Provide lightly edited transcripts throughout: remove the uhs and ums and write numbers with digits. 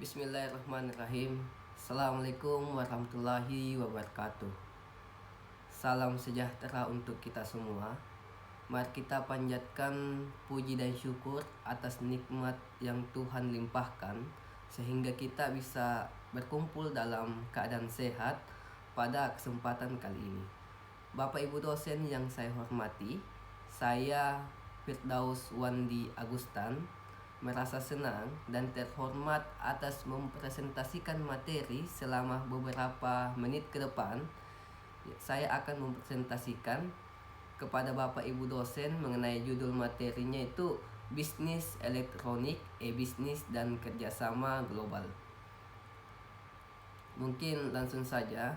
Bismillahirrahmanirrahim. Assalamualaikum warahmatullahi wabarakatuh. Salam sejahtera untuk kita semua. Mari kita panjatkan puji dan syukur atas nikmat yang Tuhan limpahkan sehingga kita bisa berkumpul dalam keadaan sehat pada kesempatan kali ini. Bapak Ibu dosen yang saya hormati, saya Firdaus Wandi Agustan merasa senang dan terhormat atas mempresentasikan materi selama beberapa menit ke depan. Saya akan mempresentasikan kepada Bapak Ibu dosen mengenai judul materinya itu Bisnis Elektronik, E-Bisnis dan Kerjasama Global. Mungkin langsung saja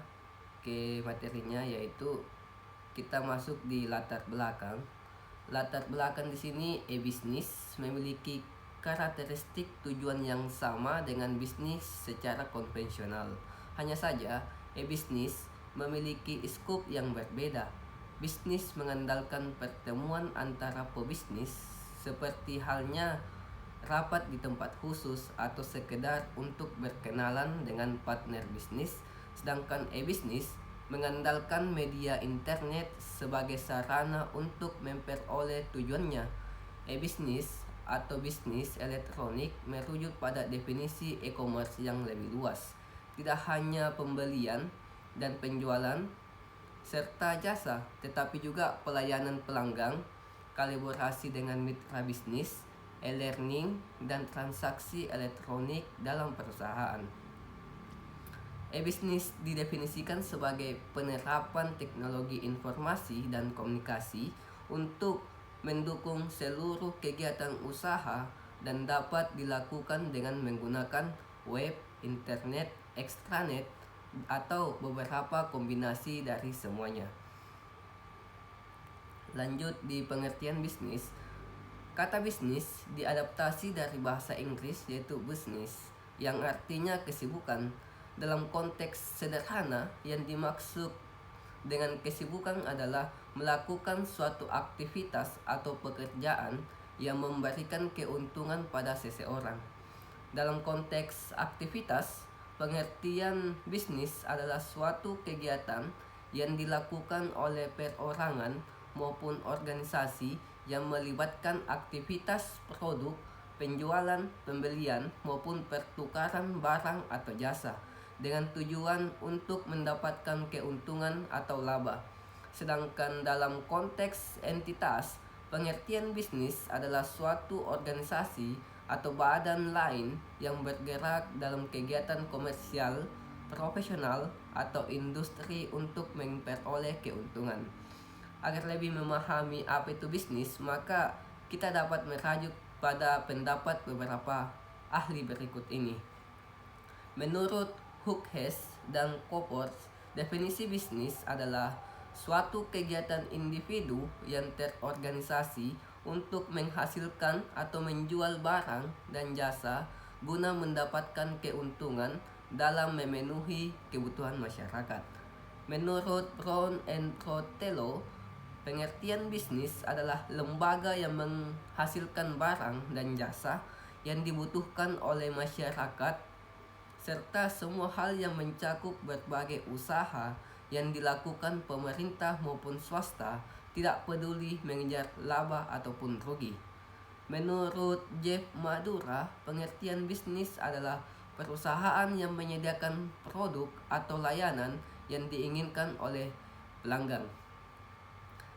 ke materinya, yaitu kita masuk di latar belakang. Latar belakang di sini e-bisnis memiliki karakteristik tujuan yang sama dengan bisnis secara konvensional. Hanya saja, e-bisnis memiliki skop yang berbeda. Bisnis mengandalkan pertemuan antara pebisnis, seperti halnya rapat di tempat khusus atau sekedar untuk berkenalan dengan partner bisnis, sedangkan e-bisnis mengandalkan media internet sebagai sarana untuk memperoleh tujuannya. E-bisnis atau bisnis elektronik merujuk pada definisi e-commerce yang lebih luas, tidak hanya pembelian dan penjualan serta jasa, tetapi juga pelayanan pelanggan, kolaborasi dengan mitra bisnis, e-learning, dan transaksi elektronik dalam perusahaan. E-bisnis didefinisikan sebagai penerapan teknologi informasi dan komunikasi untuk mendukung seluruh kegiatan usaha dan dapat dilakukan dengan menggunakan web, internet, extranet, atau beberapa kombinasi dari semuanya. Lanjut di pengertian bisnis. Kata bisnis diadaptasi dari bahasa Inggris yaitu business, yang artinya kesibukan. Dalam konteks sederhana, yang dimaksud dengan kesibukan adalah melakukan suatu aktivitas atau pekerjaan yang memberikan keuntungan pada seseorang. Dalam konteks aktivitas, pengertian bisnis adalah suatu kegiatan yang dilakukan oleh perorangan maupun organisasi yang melibatkan aktivitas produk, penjualan, pembelian, maupun pertukaran barang atau jasa dengan tujuan untuk mendapatkan keuntungan atau laba. Sedangkan dalam konteks entitas, pengertian bisnis adalah suatu organisasi atau badan lain yang bergerak dalam kegiatan komersial, profesional, atau industri untuk memperoleh keuntungan. Agar lebih memahami apa itu bisnis, maka kita dapat merujuk pada pendapat beberapa ahli berikut ini. Menurut Hookes dan Coopers, definisi bisnis adalah suatu kegiatan individu yang terorganisasi untuk menghasilkan atau menjual barang dan jasa guna mendapatkan keuntungan dalam memenuhi kebutuhan masyarakat. Menurut Brown and Rotello, pengertian bisnis adalah lembaga yang menghasilkan barang dan jasa yang dibutuhkan oleh masyarakat serta semua hal yang mencakup berbagai usaha yang dilakukan pemerintah maupun swasta, tidak peduli mengejar laba ataupun rugi. Menurut Jeff Madura, pengertian bisnis adalah perusahaan yang menyediakan produk atau layanan yang diinginkan oleh pelanggan.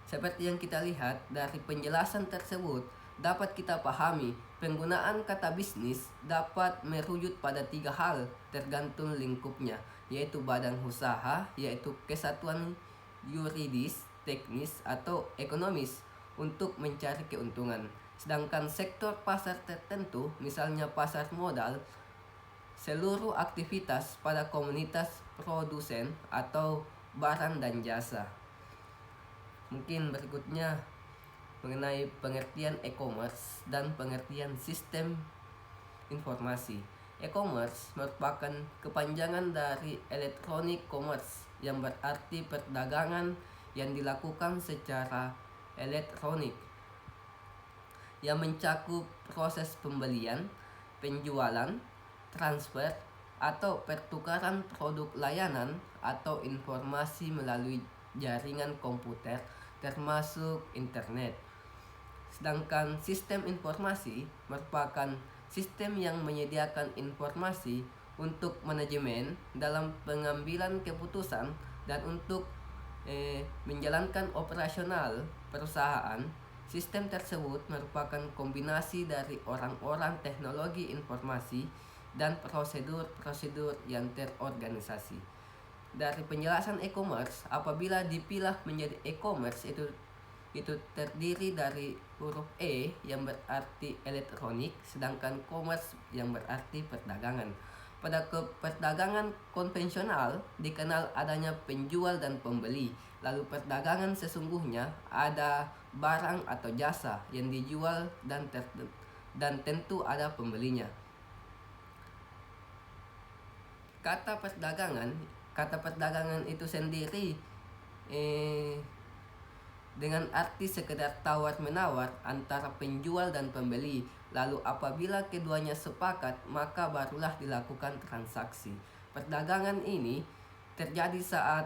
Seperti yang kita lihat dari penjelasan tersebut, dapat kita pahami penggunaan kata bisnis dapat merujuk pada 3 hal tergantung lingkupnya, yaitu badan usaha, yaitu kesatuan yuridis, teknis, atau ekonomis untuk mencari keuntungan. Sedangkan sektor pasar tertentu, misalnya pasar modal, seluruh aktivitas pada komunitas produsen atau barang dan jasa. Mungkin berikutnya mengenai pengertian e-commerce dan pengertian sistem informasi. E-commerce merupakan kepanjangan dari electronic commerce, yang berarti perdagangan yang dilakukan secara elektronik, yang mencakup proses pembelian, penjualan, transfer atau pertukaran produk layanan atau informasi melalui jaringan komputer termasuk internet. Sedangkan sistem informasi merupakan sistem yang menyediakan informasi untuk manajemen dalam pengambilan keputusan dan untuk menjalankan operasional perusahaan. Sistem tersebut merupakan kombinasi dari orang-orang teknologi informasi dan prosedur-prosedur yang terorganisasi. Dari penjelasan e-commerce, apabila dipilah menjadi e-commerce itu terdiri dari huruf E yang berarti elektronik, sedangkan commerce yang berarti perdagangan. Pada perdagangan konvensional dikenal adanya penjual dan pembeli. Lalu perdagangan sesungguhnya ada barang atau jasa yang dijual dan tentu ada pembelinya. Kata perdagangan itu sendiri dengan arti sekedar tawar-menawar antara penjual dan pembeli. Lalu apabila keduanya sepakat, maka barulah dilakukan transaksi. Perdagangan ini terjadi saat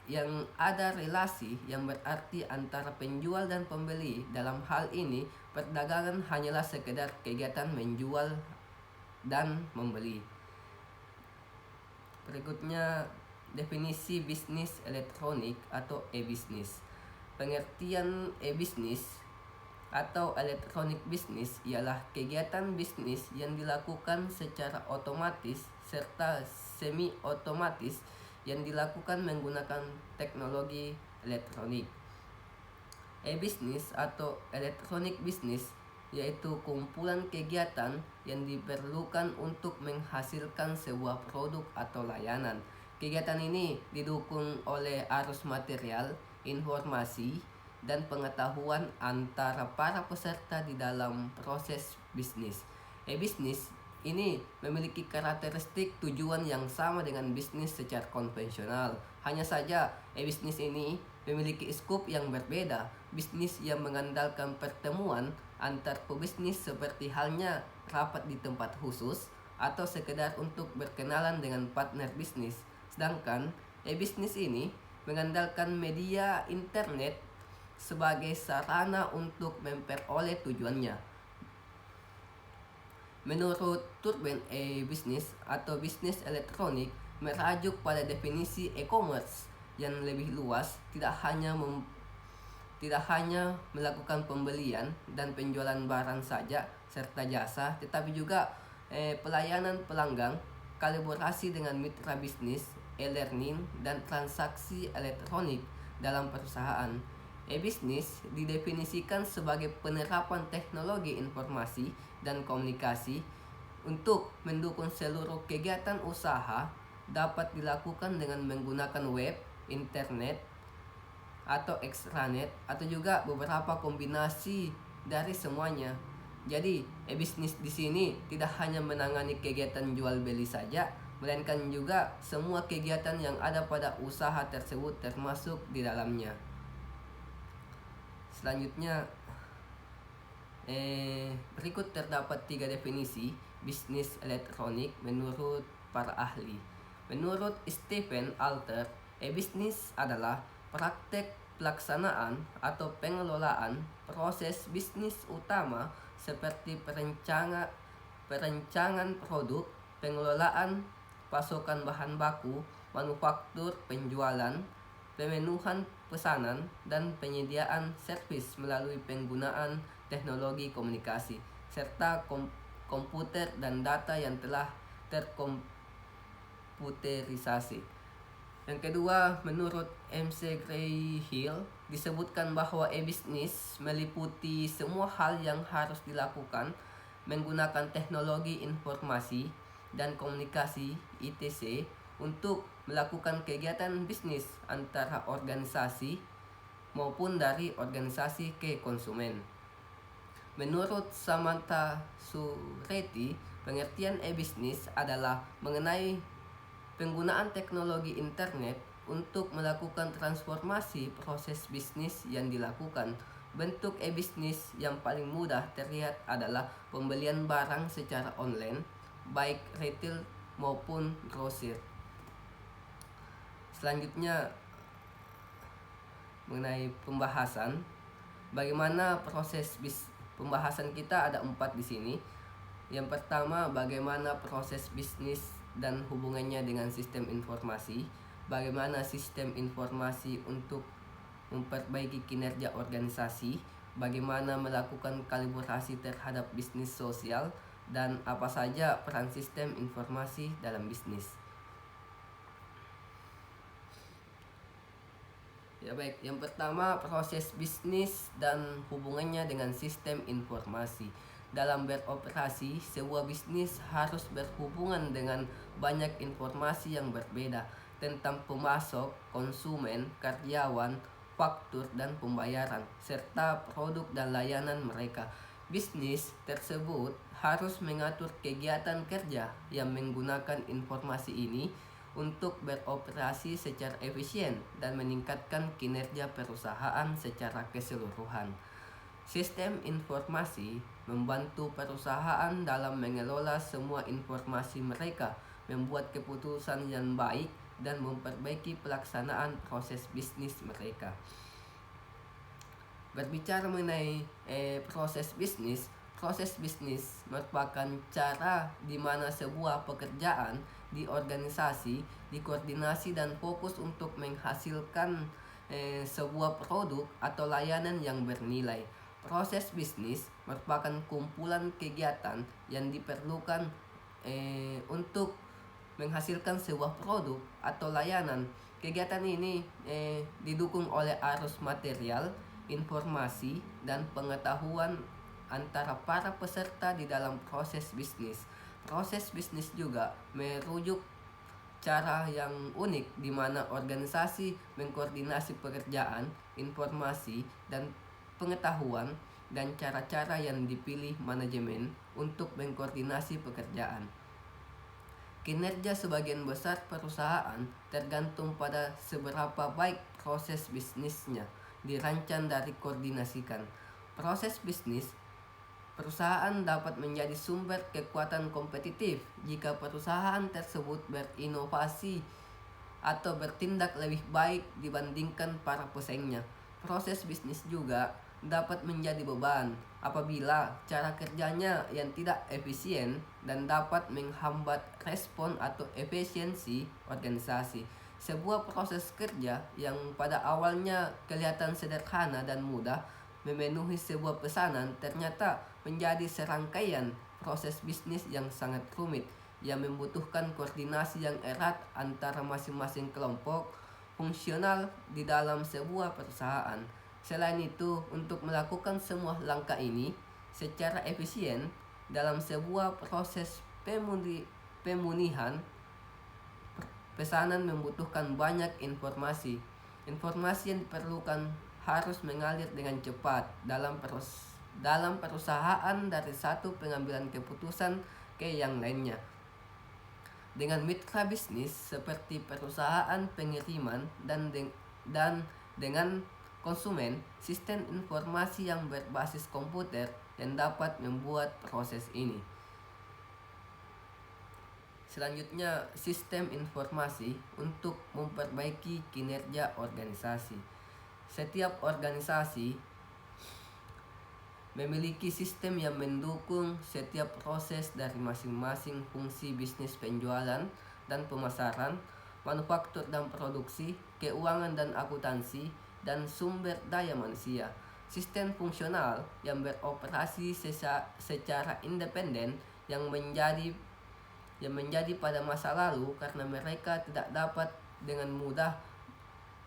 yang ada relasi yang berarti antara penjual dan pembeli. Dalam hal ini, perdagangan hanyalah sekedar kegiatan menjual dan membeli. Berikutnya, definisi bisnis elektronik atau e-bisnis. Pengertian e-bisnis atau electronic business ialah kegiatan bisnis yang dilakukan secara otomatis serta semi-otomatis yang dilakukan menggunakan teknologi elektronik. E-bisnis atau electronic business yaitu kumpulan kegiatan yang diperlukan untuk menghasilkan sebuah produk atau layanan. Kegiatan ini didukung oleh arus material, informasi, dan pengetahuan antara para peserta di dalam proses bisnis. E-bisnis ini memiliki karakteristik tujuan yang sama dengan bisnis secara konvensional. Hanya saja e-bisnis ini memiliki skup yang berbeda. Bisnis yang mengandalkan pertemuan antar pebisnis seperti halnya rapat di tempat khusus atau sekedar untuk berkenalan dengan partner bisnis. Sedangkan e-bisnis ini mengandalkan media internet sebagai sarana untuk memperoleh tujuannya. Menurut Turban, e-bisnis atau bisnis elektronik merujuk pada definisi e-commerce yang lebih luas, tidak hanya melakukan pembelian dan penjualan barang saja serta jasa, tetapi juga pelayanan pelanggan, kolaborasi dengan mitra bisnis, e-learning, dan transaksi elektronik dalam perusahaan. E-bisnis didefinisikan sebagai penerapan teknologi informasi dan komunikasi untuk mendukung seluruh kegiatan usaha dapat dilakukan dengan menggunakan web, internet, atau extranet, atau juga beberapa kombinasi dari semuanya. Jadi, e-bisnis di sini tidak hanya menangani kegiatan jual beli saja, melainkan juga semua kegiatan yang ada pada usaha tersebut termasuk di dalamnya. Selanjutnya, berikut terdapat 3 definisi bisnis elektronik menurut para ahli. Menurut Stephen Alter, e-bisnis adalah praktek pelaksanaan atau pengelolaan proses bisnis utama seperti perencanaan produk, pengelolaan pasokan bahan baku, manufaktur, penjualan, pemenuhan pesanan, dan penyediaan servis melalui penggunaan teknologi komunikasi serta komputer dan data yang telah terkomputerisasi. Yang kedua, menurut MC Gray-Hill disebutkan bahwa e-bisnis meliputi semua hal yang harus dilakukan menggunakan teknologi informasi dan komunikasi (ITC) untuk melakukan kegiatan bisnis antara organisasi maupun dari organisasi ke konsumen. Menurut Samantha Sureti, pengertian e-bisnis adalah mengenai penggunaan teknologi internet untuk melakukan transformasi proses bisnis yang dilakukan. Bentuk e-bisnis yang paling mudah terlihat adalah pembelian barang secara online, baik retail maupun grosir. Selanjutnya mengenai pembahasan, bagaimana proses pembahasan kita ada 4 di sini. Yang pertama, bagaimana proses bisnis dan hubungannya dengan sistem informasi. Bagaimana sistem informasi untuk memperbaiki kinerja organisasi. Bagaimana melakukan kalibrasi terhadap bisnis sosial. Dan apa saja peran sistem informasi dalam bisnis. Ya baik, yang pertama proses bisnis dan hubungannya dengan sistem informasi. Dalam beroperasi, sebuah bisnis harus berhubungan dengan banyak informasi yang berbeda tentang pemasok, konsumen, karyawan, faktur dan pembayaran, serta produk dan layanan mereka. Bisnis tersebut harus mengatur kegiatan kerja yang menggunakan informasi ini untuk beroperasi secara efisien dan meningkatkan kinerja perusahaan secara keseluruhan. Sistem informasi membantu perusahaan dalam mengelola semua informasi mereka, membuat keputusan yang baik, dan memperbaiki pelaksanaan proses bisnis mereka. Berbicara mengenai proses bisnis merupakan cara di mana sebuah pekerjaan di organisasi dikoordinasi dan fokus untuk menghasilkan sebuah produk atau layanan yang bernilai. Proses bisnis merupakan kumpulan kegiatan yang diperlukan untuk menghasilkan sebuah produk atau layanan. Kegiatan ini didukung oleh arus material, informasi, dan pengetahuan antara para peserta di dalam proses bisnis. Proses bisnis juga merujuk cara yang unik di mana organisasi mengkoordinasi pekerjaan, informasi, dan pengetahuan, dan cara-cara yang dipilih manajemen untuk mengkoordinasi pekerjaan. Kinerja sebagian besar perusahaan tergantung pada seberapa baik proses bisnisnya dirancang dan dikoordinasikan. Proses bisnis perusahaan dapat menjadi sumber kekuatan kompetitif jika perusahaan tersebut berinovasi atau bertindak lebih baik dibandingkan para pesaingnya. Proses bisnis juga dapat menjadi beban apabila cara kerjanya yang tidak efisien dan dapat menghambat respon atau efisiensi organisasi. Sebuah proses kerja yang pada awalnya kelihatan sederhana dan mudah memenuhi sebuah pesanan ternyata menjadi serangkaian proses bisnis yang sangat rumit yang membutuhkan koordinasi yang erat antara masing-masing kelompok fungsional di dalam sebuah perusahaan. Selain itu, untuk melakukan semua langkah ini secara efisien dalam sebuah proses pemunihan pesanan membutuhkan banyak informasi. Informasi yang diperlukan harus mengalir dengan cepat dalam perusahaan dari satu pengambilan keputusan ke yang lainnya. Dengan mitra bisnis seperti perusahaan pengiriman dan dengan konsumen, sistem informasi yang berbasis komputer yang dapat membuat proses ini. Selanjutnya, sistem informasi untuk memperbaiki kinerja organisasi. Setiap organisasi memiliki sistem yang mendukung setiap proses dari masing-masing fungsi bisnis penjualan dan pemasaran, manufaktur dan produksi, keuangan dan akuntansi, dan sumber daya manusia. Sistem fungsional yang beroperasi secara independen yang menjadi pada masa lalu karena mereka tidak dapat dengan mudah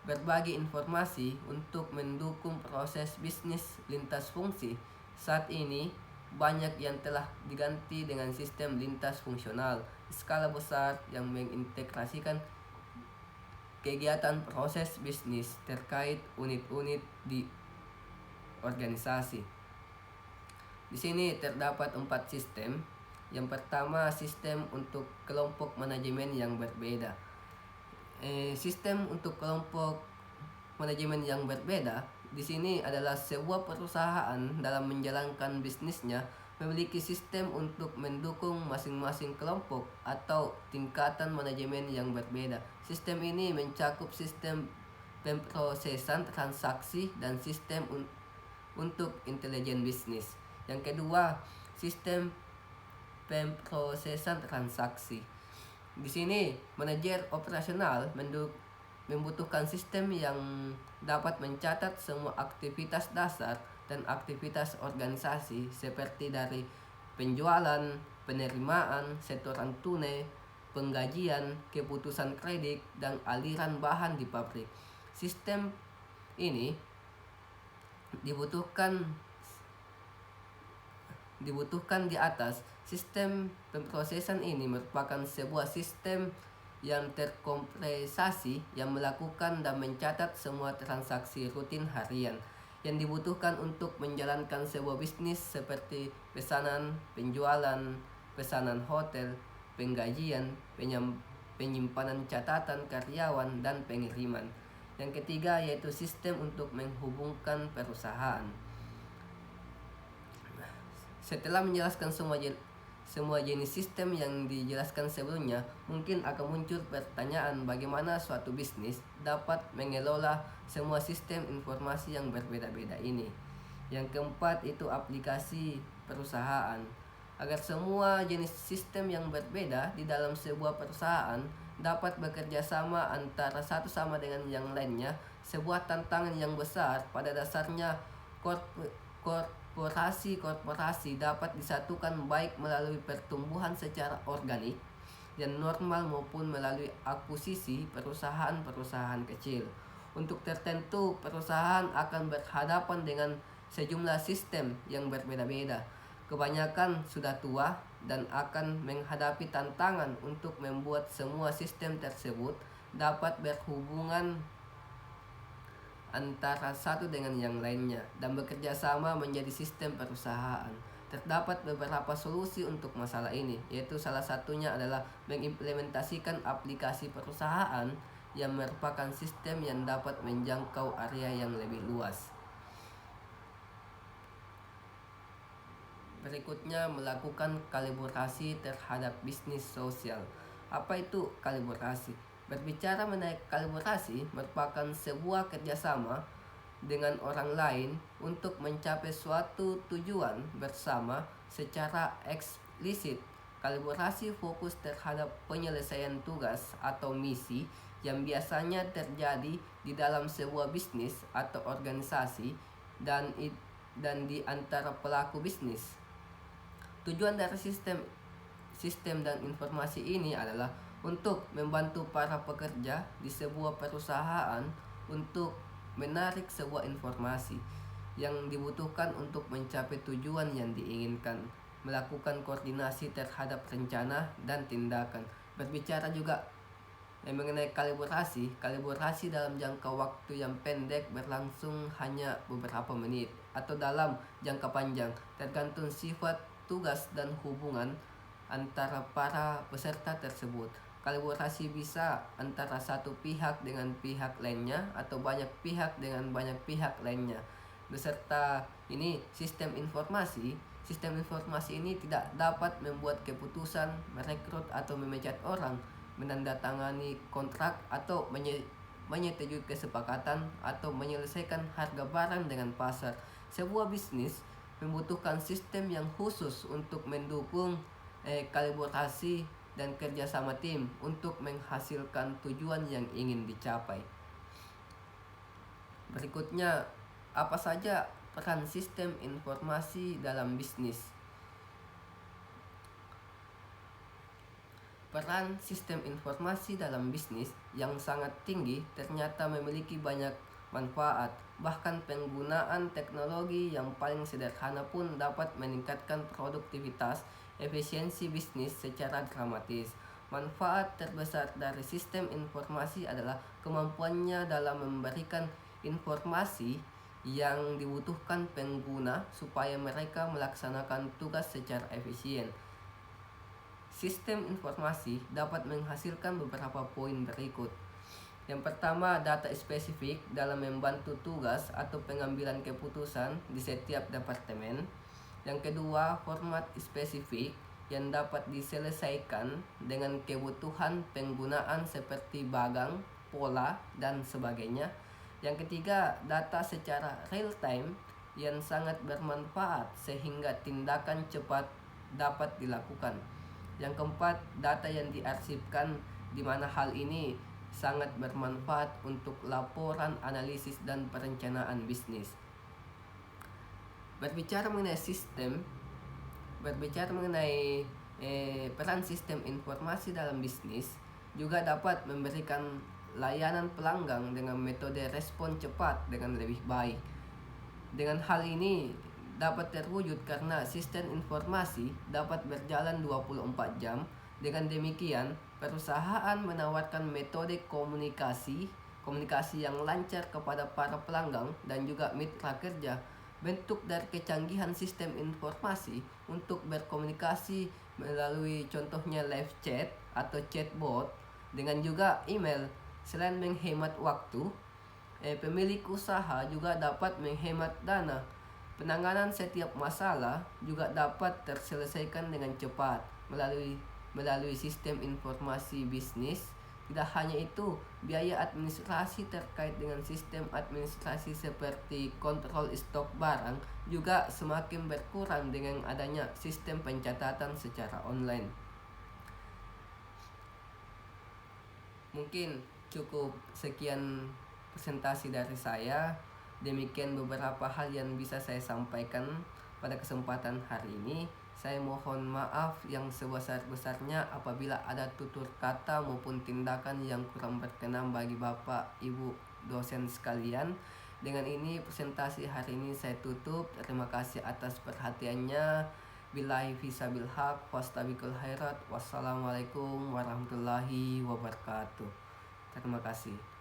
berbagi informasi untuk mendukung proses bisnis lintas fungsi. Saat ini banyak yang telah diganti dengan sistem lintas fungsional skala besar yang mengintegrasikan kegiatan proses bisnis terkait unit-unit di organisasi. Di sini terdapat 4 sistem. Yang pertama, sistem untuk kelompok manajemen yang berbeda. Sistem untuk kelompok manajemen yang berbeda di sini adalah sebuah perusahaan dalam menjalankan bisnisnya memiliki sistem untuk mendukung masing-masing kelompok atau tingkatan manajemen yang berbeda. Sistem ini mencakup sistem pemrosesan transaksi dan sistem untuk intelijen bisnis. Yang kedua, sistem pemrosesan transaksi. Di sini manajer operasional membutuhkan sistem yang dapat mencatat semua aktivitas dasar dan aktivitas organisasi seperti dari penjualan, penerimaan, setoran tunai, penggajian, keputusan kredit, dan aliran bahan di pabrik. Sistem ini dibutuhkan di atas. Sistem pemrosesan ini merupakan sebuah sistem yang terkompresasi yang melakukan dan mencatat semua transaksi rutin harian yang dibutuhkan untuk menjalankan sebuah bisnis seperti pesanan, penjualan, pesanan hotel, penggajian, penyimpanan catatan karyawan, dan pengiriman. Yang ketiga yaitu sistem untuk menghubungkan perusahaan. Setelah menjelaskan semua jenis sistem yang dijelaskan sebelumnya, mungkin akan muncul pertanyaan bagaimana suatu bisnis dapat mengelola semua sistem informasi yang berbeda-beda ini. Yang keempat itu aplikasi perusahaan. Agar semua jenis sistem yang berbeda di dalam sebuah perusahaan dapat bekerja sama antara satu sama dengan yang lainnya, sebuah tantangan yang besar. Pada dasarnya korporasi dapat disatukan baik melalui pertumbuhan secara organik dan normal maupun melalui akuisisi perusahaan-perusahaan kecil. Untuk tertentu, perusahaan akan berhadapan dengan sejumlah sistem yang berbeda-beda. Kebanyakan sudah tua dan akan menghadapi tantangan untuk membuat semua sistem tersebut dapat berhubungan antara satu dengan yang lainnya dan bekerja sama menjadi sistem perusahaan. Terdapat beberapa solusi untuk masalah ini, yaitu salah satunya adalah mengimplementasikan aplikasi perusahaan yang merupakan sistem yang dapat menjangkau area yang lebih luas. Berikutnya, melakukan kalibrasi terhadap bisnis sosial. Apa itu kalibrasi? Berbicara mengenai kalibrasi merupakan sebuah kerjasama dengan orang lain untuk mencapai suatu tujuan bersama secara eksplisit. Kalibrasi fokus terhadap penyelesaian tugas atau misi yang biasanya terjadi di dalam sebuah bisnis atau organisasi dan di antara pelaku bisnis. Tujuan dari sistem dan informasi ini adalah untuk membantu para pekerja di sebuah perusahaan untuk menarik sebuah informasi yang dibutuhkan untuk mencapai tujuan yang diinginkan, melakukan koordinasi terhadap rencana dan tindakan. Berbicara juga mengenai kalibrasi dalam jangka waktu yang pendek berlangsung hanya beberapa menit atau dalam jangka panjang, tergantung sifat tugas dan hubungan antara para peserta tersebut. Kalibrasi bisa antara satu pihak dengan pihak lainnya atau banyak pihak dengan banyak pihak lainnya. Beserta ini sistem informasi ini tidak dapat membuat keputusan, merekrut atau memecat orang, menandatangani kontrak atau menyetujui kesepakatan atau menyelesaikan harga barang dengan pasar. Sebuah bisnis membutuhkan sistem yang khusus untuk mendukung kalibrasi dan kerjasama tim untuk menghasilkan tujuan yang ingin dicapai. Berikutnya, apa saja peran sistem informasi dalam bisnis? Peran sistem informasi dalam bisnis yang sangat tinggi ternyata memiliki banyak manfaat. Bahkan penggunaan teknologi yang paling sederhana pun dapat meningkatkan produktivitas, efisiensi bisnis secara dramatis. Manfaat terbesar dari sistem informasi adalah kemampuannya dalam memberikan informasi yang dibutuhkan pengguna supaya mereka melaksanakan tugas secara efisien. Sistem informasi dapat menghasilkan beberapa poin berikut. Yang pertama, data spesifik dalam membantu tugas atau pengambilan keputusan di setiap departemen. Yang kedua, format spesifik yang dapat diselesaikan dengan kebutuhan penggunaan seperti bagang, pola, dan sebagainya. Yang ketiga, data secara real time yang sangat bermanfaat sehingga tindakan cepat dapat dilakukan. Yang keempat, data yang diarsipkan, di mana hal ini sangat bermanfaat untuk laporan, analisis, dan perencanaan bisnis. Berbicara mengenai peran sistem informasi dalam bisnis juga dapat memberikan layanan pelanggan dengan metode respon cepat dengan lebih baik. Dengan hal ini dapat terwujud karena sistem informasi dapat berjalan 24 jam. Dengan demikian, perusahaan menawarkan metode komunikasi yang lancar kepada para pelanggan dan juga mitra kerja. Bentuk dari kecanggihan sistem informasi untuk berkomunikasi melalui contohnya live chat atau chatbot dengan juga email. Selain menghemat waktu, pemilik usaha juga dapat menghemat dana. Penanganan setiap masalah juga dapat terselesaikan dengan cepat melalui sistem informasi bisnis. Tidak hanya itu, biaya administrasi terkait dengan sistem administrasi seperti kontrol stok barang juga semakin berkurang dengan adanya sistem pencatatan secara online. Mungkin cukup sekian presentasi dari saya. Demikian beberapa hal yang bisa saya sampaikan pada kesempatan hari ini. Saya mohon maaf yang sebesar-besarnya apabila ada tutur kata maupun tindakan yang kurang berkenan bagi Bapak, Ibu, dosen sekalian. Dengan ini presentasi hari ini saya tutup. Terima kasih atas perhatiannya. Billahi fisabil haq, wastabiqul khairat. Wassalamualaikum warahmatullahi wabarakatuh. Terima kasih.